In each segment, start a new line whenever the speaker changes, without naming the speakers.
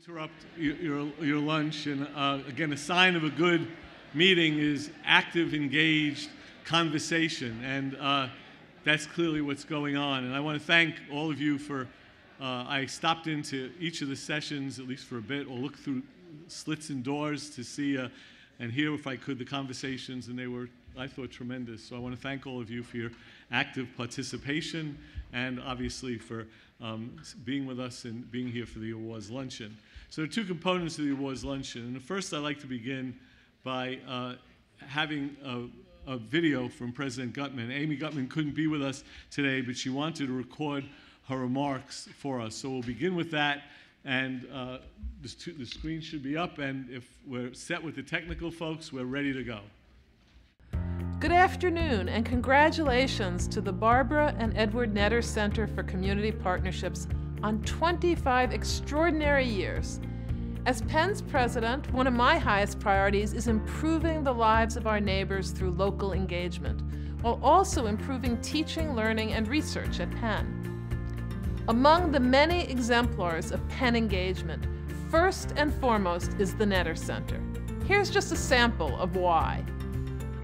Interrupt your lunch, and again, a sign of a good meeting is active, engaged conversation, and that's clearly what's going on. And I want to thank all of you for, I stopped into each of the sessions, at least for a bit, or looked through slits and doors to see and hear, if I could, the conversations, and they were, I thought, tremendous. So I want to thank all of you for your active participation, and obviously for being with us and being here for the Awards Luncheon. So there are two components of the Awards Luncheon. And first, I'd like to begin by having a video from President Gutmann. Amy Gutmann couldn't be with us today, but she wanted to record her remarks for us. So we'll begin with that, and the screen should be up, and if we're set with the technical folks, we're ready to go.
Good afternoon, and congratulations to the Barbara and Edward Netter Center for Community Partnerships on 25 extraordinary years. As Penn's president, one of my highest priorities is improving the lives of our neighbors through local engagement, while also improving teaching, learning, and research at Penn. Among the many exemplars of Penn engagement, first and foremost is the Netter Center. Here's just a sample of why.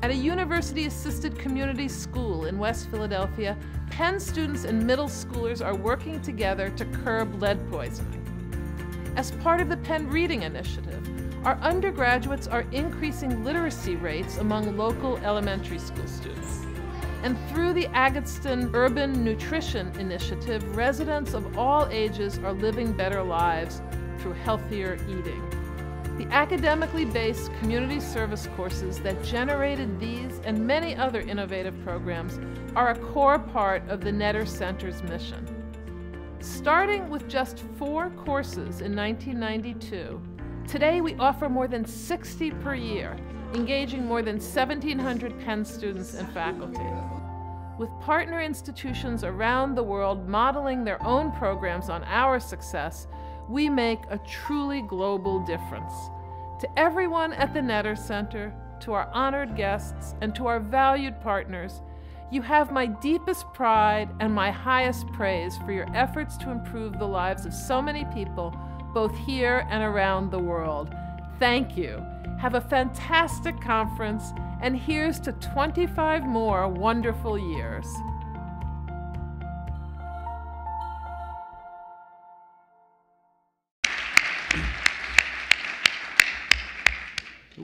At a university-assisted community school in West Philadelphia, Penn students and middle schoolers are working together to curb lead poisoning. As part of the Penn Reading Initiative, our undergraduates are increasing literacy rates among local elementary school students. And through the Agatston Urban Nutrition Initiative, residents of all ages are living better lives through healthier eating. The academically based community service courses that generated these and many other innovative programs are a core part of the Netter Center's mission. Starting with just 4 courses in 1992, today we offer more than 60 per year, engaging more than 1,700 Penn students and faculty. With partner institutions around the world modeling their own programs on our success, we make a truly global difference. To everyone at the Netter Center, to our honored guests, and to our valued partners, you have my deepest pride and my highest praise for your efforts to improve the lives of so many people, both here and around the world. Thank you. Have a fantastic conference, and here's to 25 more wonderful years.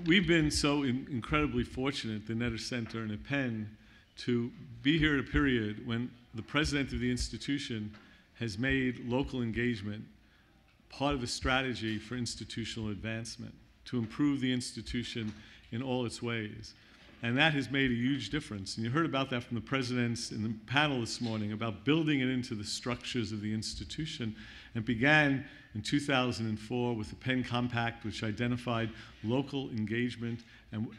We've been so incredibly fortunate, the Netter Center and at Penn, to be here at a period when the president of the institution has made local engagement part of a strategy for institutional advancement, to improve the institution in all its ways. And that has made a huge difference. And you heard about that from the presidents in the panel this morning, about building it into the structures of the institution. And began in 2004 with the Penn Compact, which identified local engagement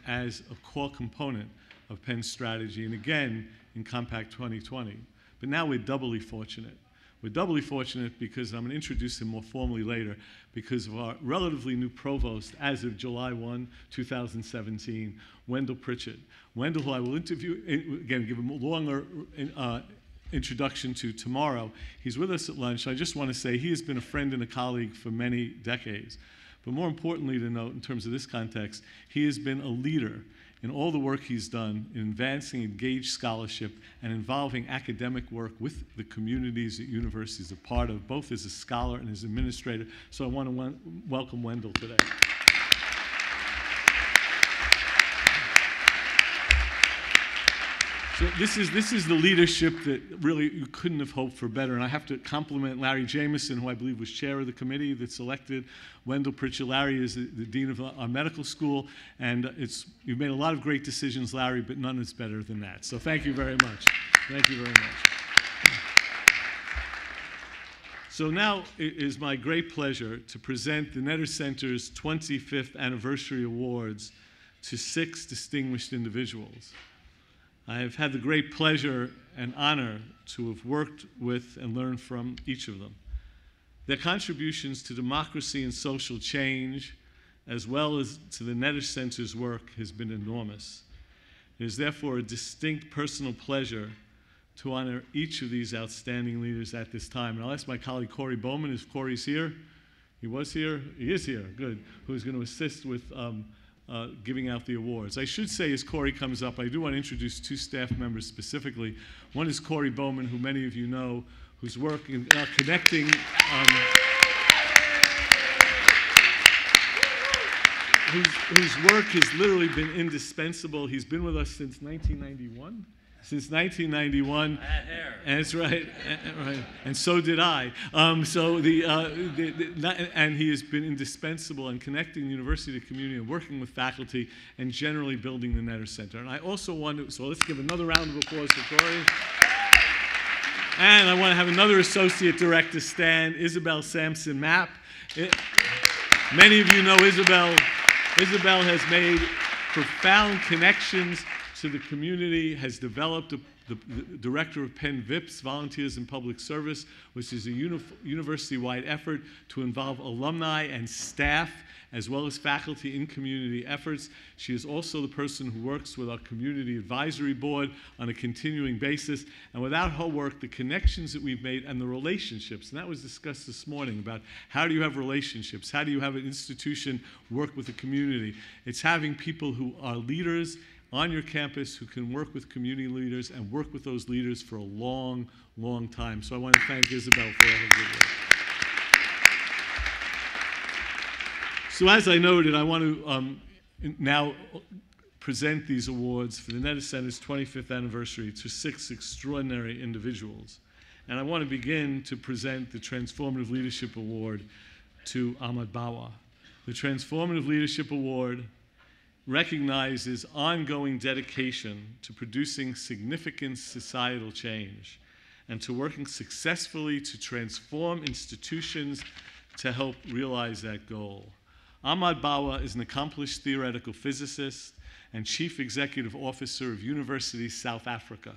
as a core component of Penn's strategy, and again in Compact 2020. But now we're doubly fortunate. We're doubly fortunate because, I'm going to introduce him more formally later, because of our relatively new provost as of July 1, 2017, Wendell Pritchett. Wendell, who I will interview, again, give him a longer introduction to tomorrow. He's with us at lunch. I just want to say he has been a friend and a colleague for many decades. But more importantly to note, in terms of this context, he has been a leader in all the work he's done in advancing engaged scholarship and involving academic work with the communities that universities are part of, both as a scholar and as administrator. So I want to welcome Wendell today. So this is the leadership that really you couldn't have hoped for better. And I have to compliment Larry Jameson, who I believe was chair of the committee that selected Wendell Pritchett. Larry is the dean of our medical school, and you've made a lot of great decisions, Larry, but none is better than that. So thank you very much. Thank you very much. So now it is my great pleasure to present the Netter Center's 25th anniversary awards to 6 distinguished individuals. I have had the great pleasure and honor to have worked with and learned from each of them. Their contributions to democracy and social change, as well as to the Netter Center's work, has been enormous. It is therefore a distinct personal pleasure to honor each of these outstanding leaders at this time. And I'll ask my colleague Cory Bowman, if Cory's here. he was here, he is here, good, who's going to assist with giving out the awards. I should say, as Cory comes up, I do want to introduce two staff members specifically. One is Cory Bowman, who many of you know, whose work in connecting whose work has literally been indispensable. He's been with us since 1991. Since 1991.
I had hair.
That's right. Right. And so did I. And he has been indispensable in connecting the university to community and working with faculty and generally building the Netter Center. And I also want to, so let's give another round of applause for Cory. And I want to have another associate director stand, Isabel Sampson Mapp. Many of you know Isabel. Isabel has made profound connections to the community, has developed the director of Penn VIPS, Volunteers in Public Service, which is a university-wide effort to involve alumni and staff, as well as faculty in community efforts. She is also the person who works with our community advisory board on a continuing basis. And without her work, the connections that we've made and the relationships, and that was discussed this morning about how do you have relationships, how do you have an institution work with the community. It's having people who are leaders on your campus who can work with community leaders and work with those leaders for a long, long time. So I want to thank Isabel for all her good work. So as I noted, I want to now present these awards for the Netter Center's 25th anniversary to 6 extraordinary individuals. And I want to begin to present the Transformative Leadership Award to Ahmed Bawa. The Transformative Leadership Award recognizes ongoing dedication to producing significant societal change and to working successfully to transform institutions to help realize that goal. Ahmed Bawa is an accomplished theoretical physicist and Chief Executive Officer of University South Africa,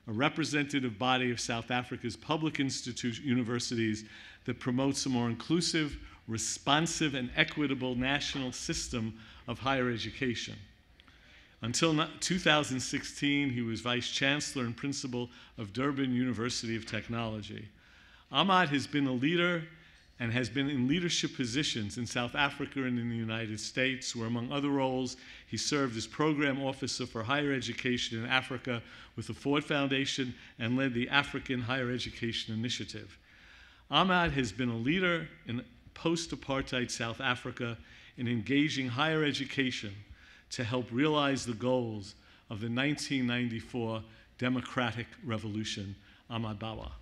a representative body of South Africa's public universities that promotes a more inclusive, responsive, and equitable national system of higher education. Until 2016, he was Vice Chancellor and Principal of Durban University of Technology. Ahmed has been a leader and has been in leadership positions in South Africa and in the United States, where, among other roles, he served as Program Officer for Higher Education in Africa with the Ford Foundation and led the African Higher Education Initiative. Ahmed has been a leader in post-apartheid South Africa in engaging higher education to help realize the goals of the 1994 Democratic Revolution. Ahmed Bawa.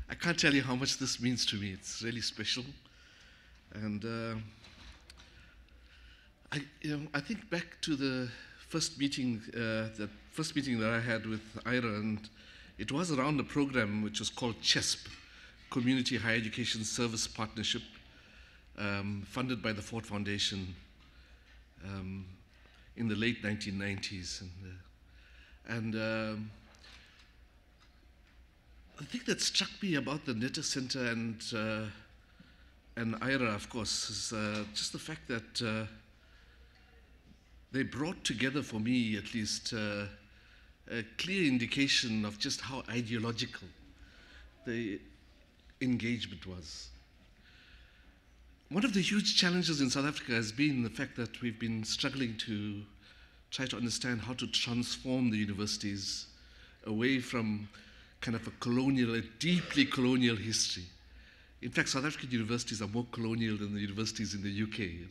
I can't tell you how much this means to me. It's really special. And I think back to the first meeting that I had with Ira, and it was around a program which was called CHESP, Community Higher Education Service Partnership, funded by the Ford Foundation in the late 1990s. The thing that struck me about the Netter Center and Ira, of course, is just the fact that they brought together, for me at least, a clear indication of just how ideological the engagement was. One of the huge challenges in South Africa has been the fact that we've been struggling to try to understand how to transform the universities away from kind of a deeply colonial history. In fact, South African universities are more colonial than the universities in the UK.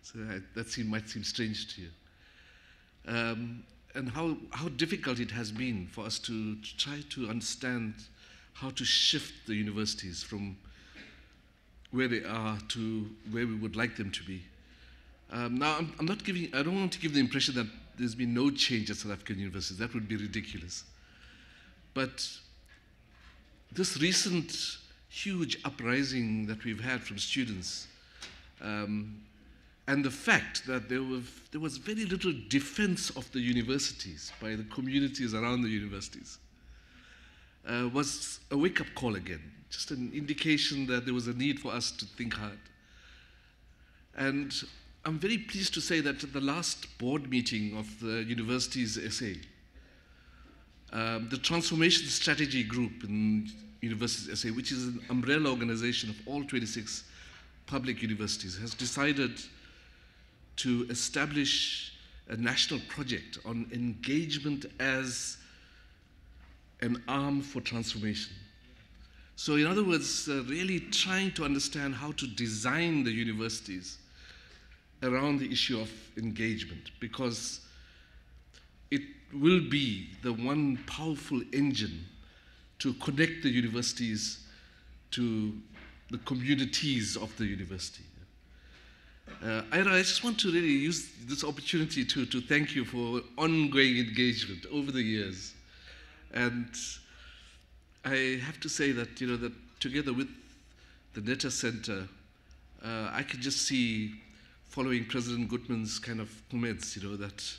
So that might seem strange to you. And how difficult it has been for us to try to understand how to shift the universities from where they are to where we would like them to be. Now, I don't want to give the impression that there's been no change at South African universities. That would be ridiculous. But this recent huge uprising that we've had from students and the fact that there was very little defense of the universities by the communities around the universities was a wake-up call again, just an indication that there was a need for us to think hard. And I'm very pleased to say that at the last board meeting of the university's SA, the Transformation Strategy Group in Universities SA, which is an umbrella organization of all 26 public universities, has decided to establish a national project on engagement as an arm for transformation. So in other words, really trying to understand how to design the universities around the issue of engagement, because it will be the one powerful engine to connect the universities to the communities of the university. Ira, I just want to really use this opportunity to thank you for ongoing engagement over the years. And I have to say that, that together with the Netter Center, I can just see, following President Gutmann's kind of comments, that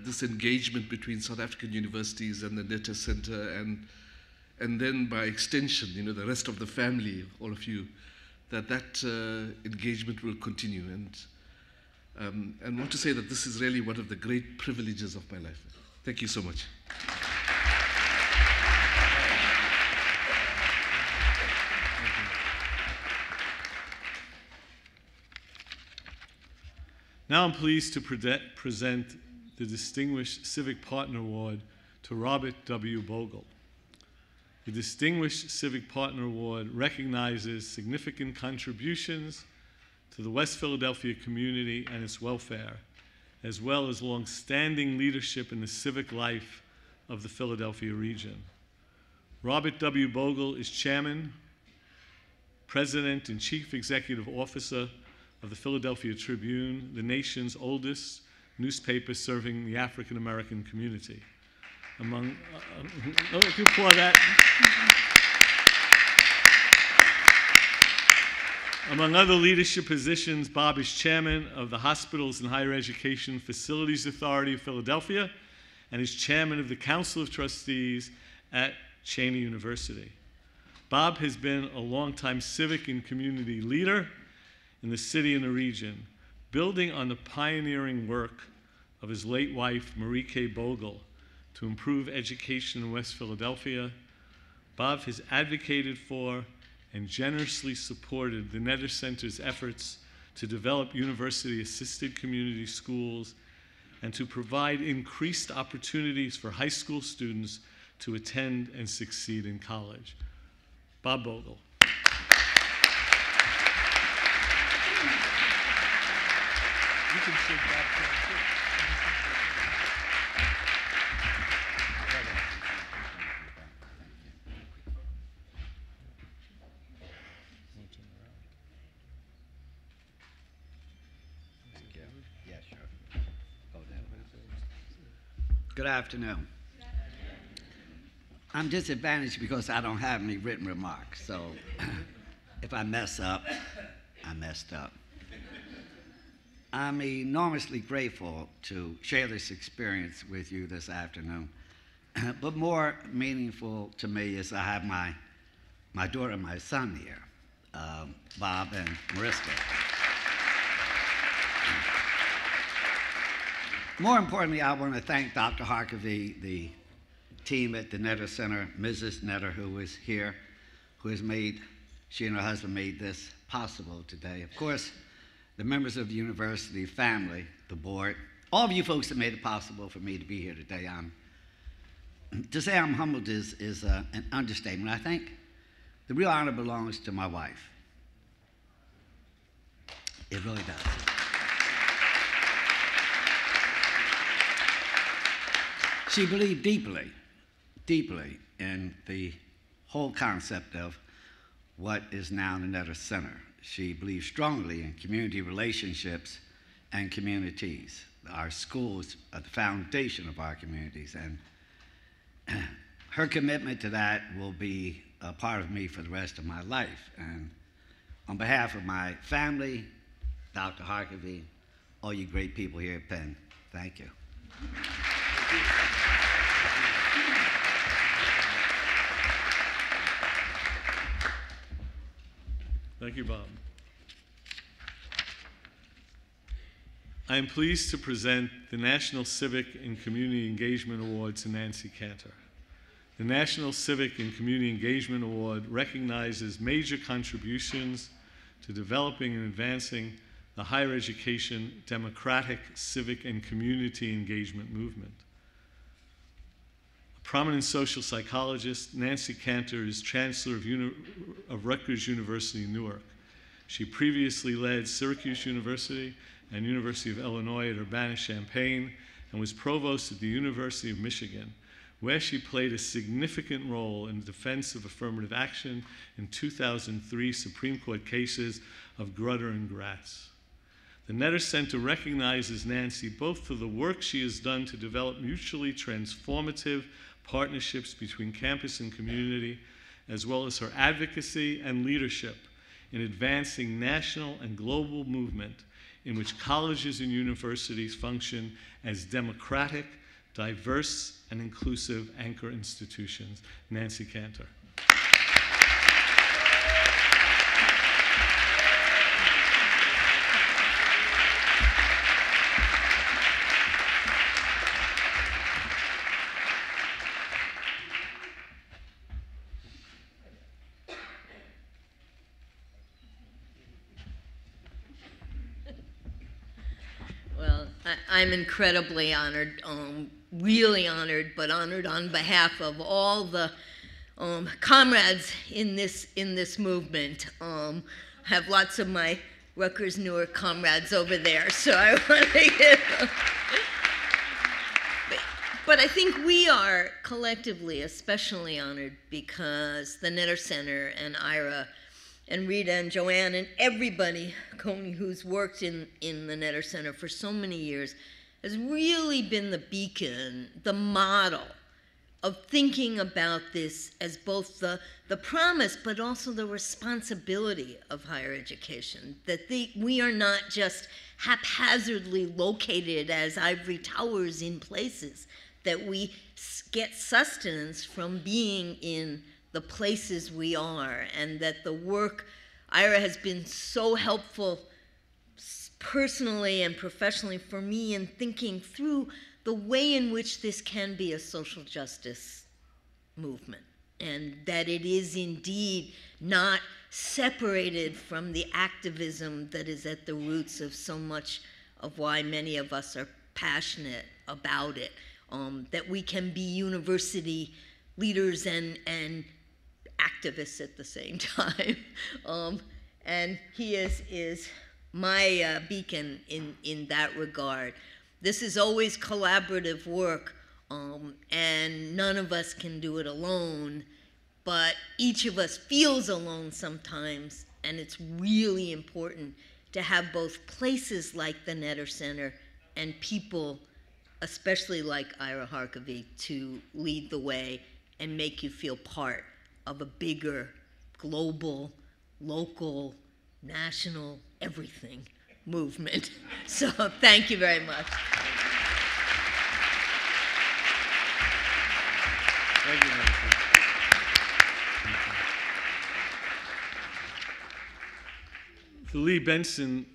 this engagement between South African universities and the Netter Center, and then by extension, the rest of the family, all of you, that engagement will continue. And I want to say that this is really one of the great privileges of my life. Thank you so much.
Now I'm pleased to present the Distinguished Civic Partner Award to Robert W. Bogle. The Distinguished Civic Partner Award recognizes significant contributions to the West Philadelphia community and its welfare, as well as long-standing leadership in the civic life of the Philadelphia region. Robert W. Bogle is Chairman, President, and Chief Executive Officer of the Philadelphia Tribune, the nation's oldest newspaper serving the African American community. Among other leadership positions, Bob is chairman of the Hospitals and Higher Education Facilities Authority of Philadelphia and is chairman of the Council of Trustees at Cheyney University. Bob has been a longtime civic and community leader in the city and the region, building on the pioneering work of his late wife, Marie K. Bogle, to improve education in West Philadelphia. Bob has advocated for and generously supported the Netter Center's efforts to develop university-assisted community schools and to provide increased opportunities for high school students to attend and succeed in college. Bob Bogle. You can sit back there too.
Good afternoon. I'm disadvantaged because I don't have any written remarks, so if I mess up, I messed up. I'm enormously grateful to share this experience with you this afternoon, but more meaningful to me is I have my daughter and my son here, Bob and Mariska. More importantly, I want to thank Dr. Harkavy, the team at the Netter Center, Mrs. Netter, who is here, who has she and her husband made this possible today. Of course, the members of the university family, the board, all of you folks that made it possible for me to be here today. To say I'm humbled is an understatement. I think the real honor belongs to my wife. It really does. She believed deeply, deeply in the whole concept of what is now the Netter Center. She believed strongly in community relationships and communities. Our schools are the foundation of our communities, and her commitment to that will be a part of me for the rest of my life. And on behalf of my family, Dr. Harkavy, all you great people here at Penn. Thank you.
Thank you, Bob. I am pleased to present the National Civic and Community Engagement Award to Nancy Cantor. The National Civic and Community Engagement Award recognizes major contributions to developing and advancing the higher education, democratic, civic, and community engagement movement. A prominent social psychologist, Nancy Cantor is Chancellor of Rutgers University, Newark. She previously led Syracuse University and University of Illinois at Urbana-Champaign and was provost at the University of Michigan, where she played a significant role in the defense of affirmative action in 2003 Supreme Court cases of Grutter and Gratz. The Netter Center recognizes Nancy both for the work she has done to develop mutually transformative partnerships between campus and community, as well as her advocacy and leadership in advancing national and global movement in which colleges and universities function as democratic, diverse, and inclusive anchor institutions. Nancy Cantor.
I'm incredibly honored, really honored, but honored on behalf of all the comrades in this movement. I have lots of my Rutgers Newark comrades over there, so I want to give. But I think we are collectively especially honored because the Netter Center and Ira and Rita and Joanne and everybody who's worked in the Netter Center for so many years has really been the beacon, the model of thinking about this as both the promise but also the responsibility of higher education, that we are not just haphazardly located as ivory towers in places, that we get sustenance from being in the places we are, and that the work, Ira has been so helpful personally and professionally for me in thinking through the way in which this can be a social justice movement, and that it is indeed not separated from the activism that is at the roots of so much of why many of us are passionate about it, that we can be university leaders and activists at the same time. And he is my beacon in that regard. This is always collaborative work, and none of us can do it alone, but each of us feels alone sometimes, and it's really important to have both places like the Netter Center and people, especially like Ira Harkavy, to lead the way and make you feel part of a bigger, global, local, national, everything movement. So thank you very much.
Thank you, Nancy. The Lee Benson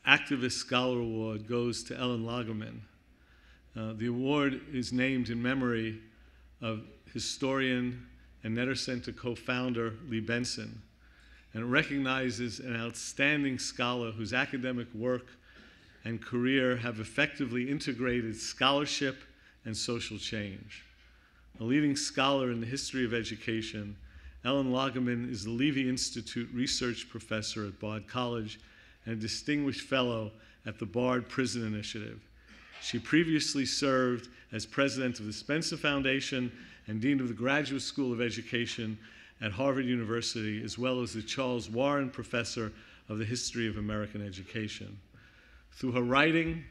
Activist Scholar Award goes to Ellen Lagemann. The award is named in memory of historian and Netter Center co-founder Lee Benson, and it recognizes an outstanding scholar whose academic work and career have effectively integrated scholarship and social change. A leading scholar in the history of education, Ellen Lagemann is the Levy Institute Research Professor at Bard College and a distinguished fellow at the Bard Prison Initiative. She previously served as president of the Spencer Foundation and dean of the Graduate School of Education at Harvard University, as well as the Charles Warren Professor of the History of American Education. Through her writing,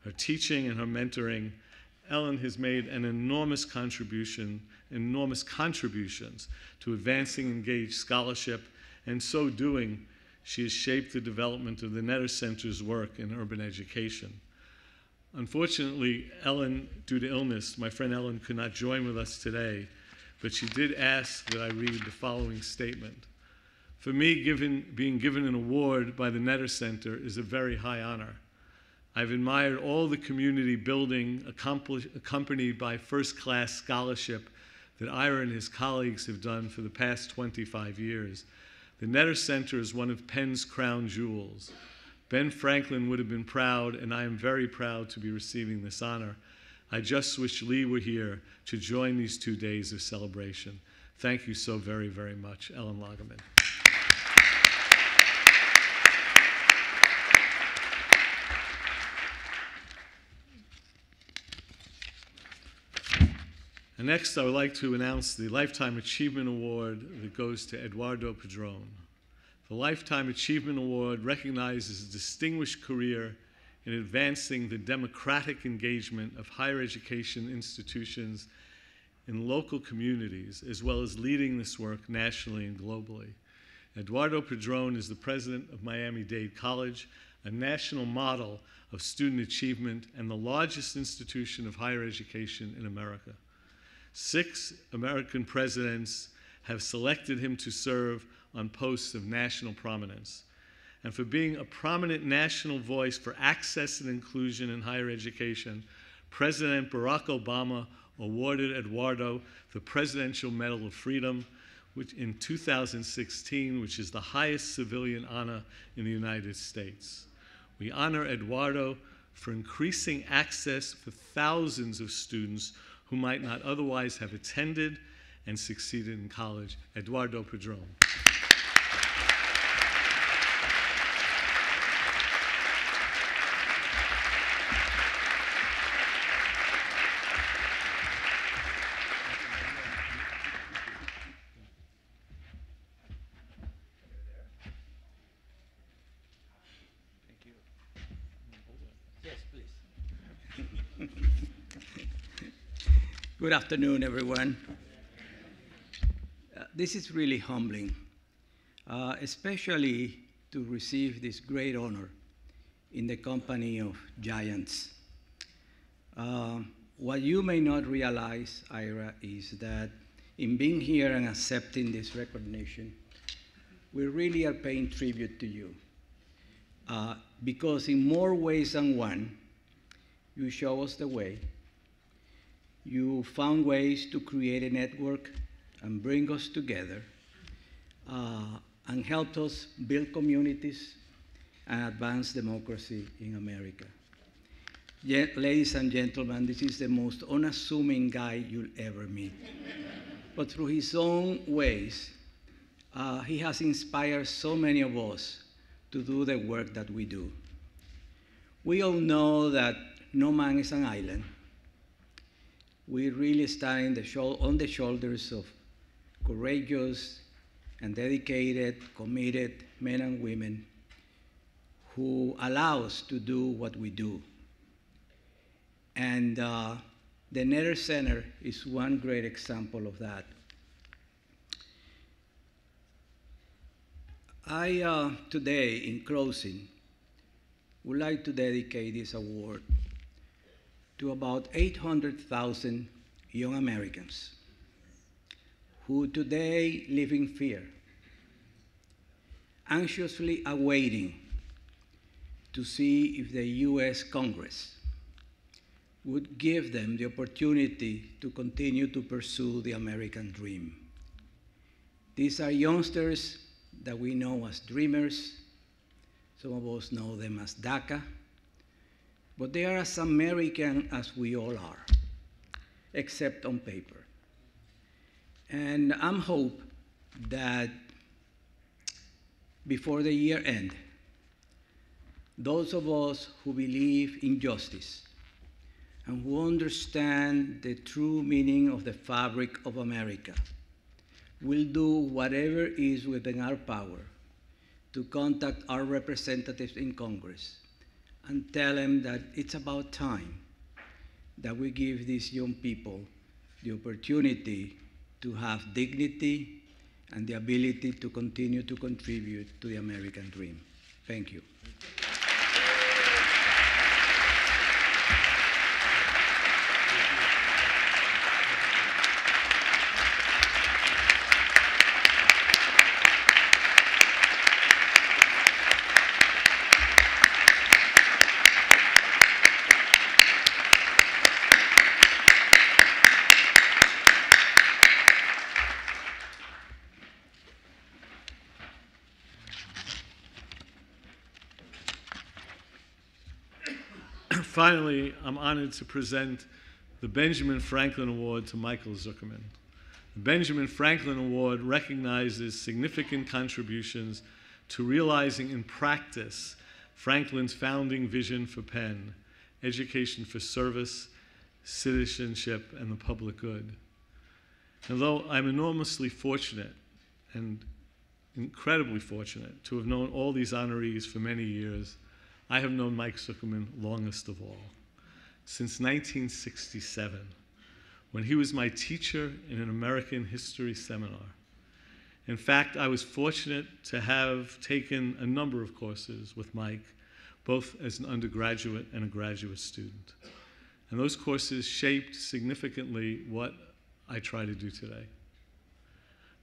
her teaching, and her mentoring, Ellen has made an enormous contributions to advancing engaged scholarship, and so doing She has shaped the development of the Netter Center's work in urban education. Unfortunately, Ellen, due to illness, my friend Ellen could not join with us today, but she did ask that I read the following statement. For me, being given an award by the Netter Center is a very high honor. I've admired all the community building accompanied by first-class scholarship that Ira and his colleagues have done for the past 25 years. The Netter Center is one of Penn's crown jewels. Ben Franklin would have been proud, and I am very proud to be receiving this honor. I just wish Lee were here to join these 2 days of celebration. Thank you so very, very much, Ellen Lagemann. And next, I would like to announce the Lifetime Achievement Award that goes to Eduardo Padrón. The Lifetime Achievement Award recognizes a distinguished career in advancing the democratic engagement of higher education institutions in local communities, as well as leading this work nationally and globally. Eduardo Padrón is the president of Miami-Dade College, a national model of student achievement and the largest institution of higher education in America. 6 American presidents have selected him to serve on posts of national prominence. And for being a prominent national voice for access and inclusion in higher education, President Barack Obama awarded Eduardo the Presidential Medal of Freedom which in 2016, which is the highest civilian honor in the United States. We honor Eduardo for increasing access for thousands of students who might not otherwise have attended and succeeded in college. Eduardo Padrón.
Good afternoon, everyone. This is really humbling, especially to receive this great honor in the company of giants. What you may not realize, Ira, is that in being here and accepting this recognition, we really are paying tribute to you. Because in more ways than one, you show us the way. You found ways to create a network and bring us together and helped us build communities and advance democracy in America. Yet, ladies and gentlemen, this is the most unassuming guy you'll ever meet. But through his own ways, he has inspired so many of us to do the work that we do. We all know that no man is an island. We really stand on the shoulders of courageous and dedicated, committed men and women who allow us to do what we do. And the Netter Center is one great example of that. I, today, in closing, would like to dedicate this award to about 800,000 young Americans who today live in fear, anxiously awaiting to see if the US Congress would give them the opportunity to continue to pursue the American dream. These are youngsters that we know as dreamers. Some of us know them as DACA. But they are as American as we all are, except on paper. And I'm hope that before the year end, those of us who believe in justice and who understand the true meaning of the fabric of America will do whatever is within our power to contact our representatives in Congress and tell them that it's about time that we give these young people the opportunity to have dignity and the ability to continue to contribute to the American dream. Thank you.
Finally, I'm honored to present the Benjamin Franklin Award to Michael Zuckerman. The Benjamin Franklin Award recognizes significant contributions to realizing in practice Franklin's founding vision for Penn, education for service, citizenship, and the public good. And though I'm enormously fortunate and incredibly fortunate to have known all these honorees for many years, I have known Mike Zuckerman longest of all, since 1967, when he was my teacher in an American history seminar. In fact, I was fortunate to have taken a number of courses with Mike, both as an undergraduate and a graduate student. And those courses shaped significantly what I try to do today.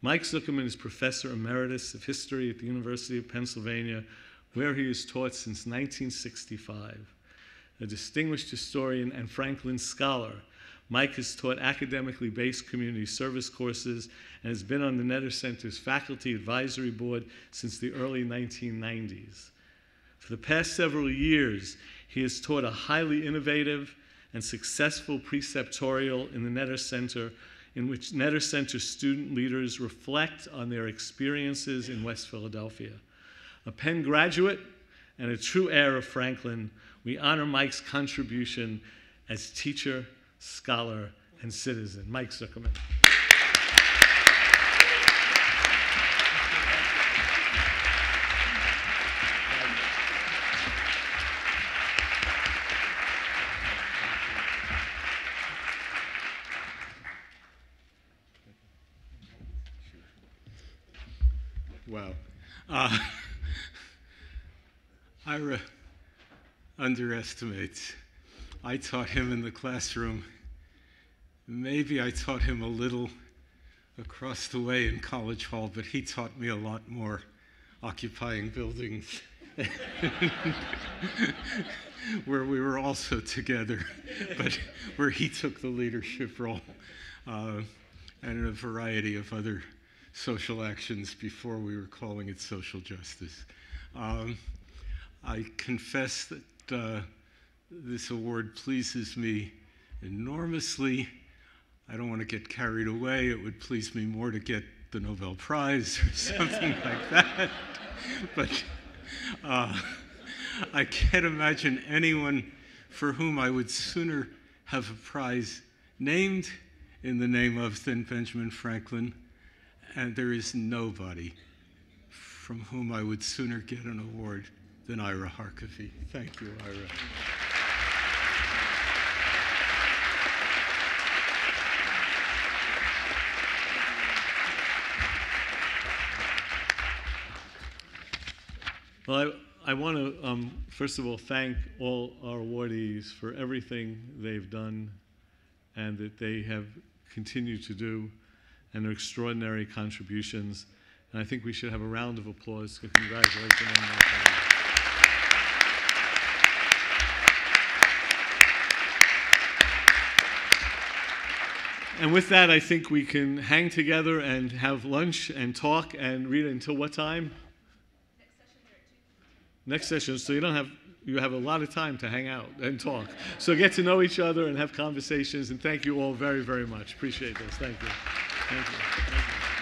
Mike Zuckerman is Professor Emeritus of History at the University of Pennsylvania, where he has taught since 1965. A distinguished historian and Franklin scholar, Mike has taught academically based community service courses and has been on the Netter Center's faculty advisory board since the early 1990s. For the past several years, he has taught a highly innovative and successful preceptorial in the Netter Center, in which Netter Center student leaders reflect on their experiences in West Philadelphia. A Penn graduate and a true heir of Franklin, we honor Mike's contribution as teacher, scholar, and citizen. Mike Zuckerman.
Wow. Ira underestimates. I taught him in the classroom. Maybe I taught him a little across the way in College Hall, but he taught me a lot more, occupying buildings where we were also together, but where he took the leadership role, and in a variety of other social actions before we were calling it social justice. I confess that this award pleases me enormously. I don't want to get carried away. It would please me more to get the Nobel Prize or something like that. But I can't imagine anyone for whom I would sooner have a prize named in the name of than Benjamin Franklin. And there is nobody from whom I would sooner get an award than Ira Harkavy. Thank you, Ira.
Well, I want to, first of all, thank all our awardees for everything they've done and that they have continued to do, and their extraordinary contributions. And I think we should have a round of applause to congratulate them on that. And with that, I think we can hang together and have lunch and talk and read until what time? Next session. So you have a lot of time to hang out and talk. So get to know each other and have conversations. And thank you all very, very much. Appreciate this. Thank you. Thank you. Thank you.